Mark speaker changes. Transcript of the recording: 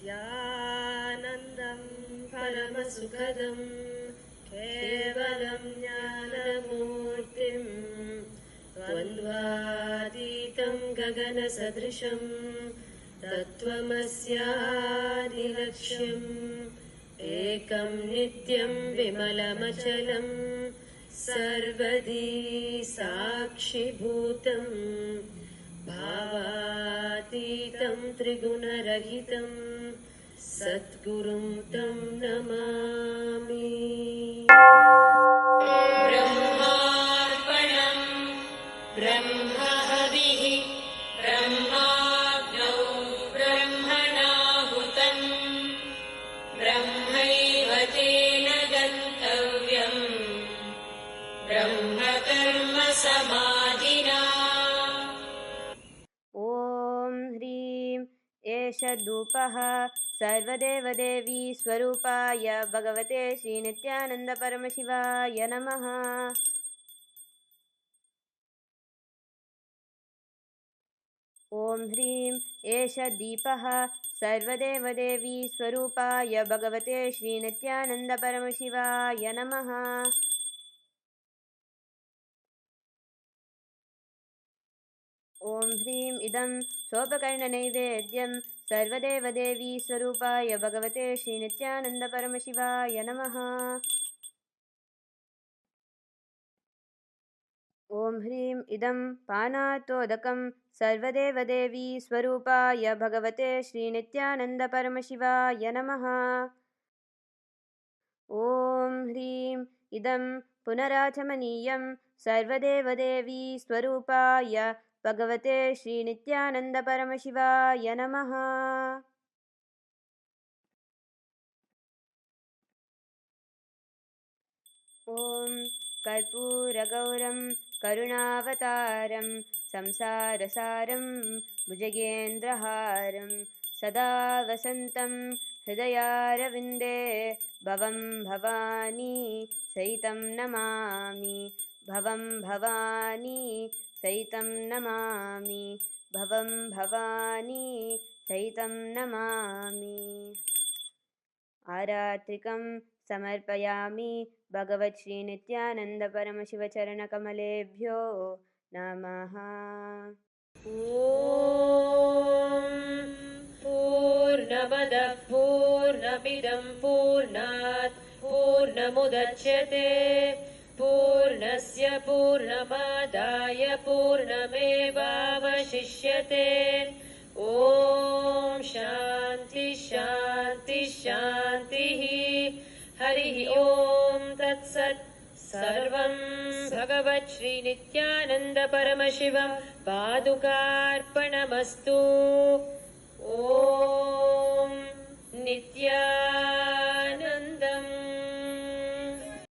Speaker 1: तस्यानन्दं परमसुखदं केवलं ज्ञानमूर्तिं द्वन्द्वातीतं गगनसदृशं तत्त्वमस्यादिलक्ष्यम् एकं नित्यं विमलमचलं सर्वदी साक्षिभूतं भावातीतं त्रिगुणरहितं सद्गुरुं तं नमामि। ब्रह्मार्पणं ब्रह्महविः ब्रह्माग्नौ ब्रह्मणाहुतं ब्रह्मैव तेन गन्तव्यं ब्रह्मकर्म समाधिना।
Speaker 2: ॐ ह्रीं एष धूपः सर्वदेवदेवी स्वरूपाय भगवते श्रीनित्यानन्दपरमशिवाय नमः। ॐ ह्रीं एष दीपः सर्वदेवदेवी स्वरूपाय भगवते श्रीनित्यानन्दपरमशिवाय नमः। ॐ ह्रीं इदं सोपकर्णनैवेद्यं सर्वदेवदेवी स्वरूपाय भगवते श्रीनित्यानन्दपरमशिवाय नमः। ॐ ह्रीं इदं पानातोदकं सर्वदेवदेवी स्वरूपाय भगवते श्रीनित्यानन्दपरमशिवाय नमः। ॐ ह्रीं इदं पुनराचमनीयं सर्वदेवदेवी स्वरूपाय भगवते श्रीनित्यानन्दपरमशिवाय नमः। ॐ कर्पूरगौरं करुणावतारं संसारसारं भुजगेन्द्रहारं सदा वसन्तं हृदयारविन्दे भवं भवानी सहितं नमामि। भवं भवानी सहितं नमामि। भवं भवानी सहितं नमामि। आरात्रिकं समर्पयामि भगवत् श्रीनित्यानन्दपरमशिवचरणकमलेभ्यो नमः।
Speaker 1: ॐ पूर्णमदः पूर्णमिदं पूर्णात् पूर्णमुदच्यते पूर्णस्य पूर्णमादाय पूर्णमेवावशिष्यते। ॐ शान्ति शान्ति शान्तिः। हरिः ॐ तत्सत्। सर्वं भगवत् श्रीनित्यानन्दपरमशिव पादुकार्पणमस्तु। ॐ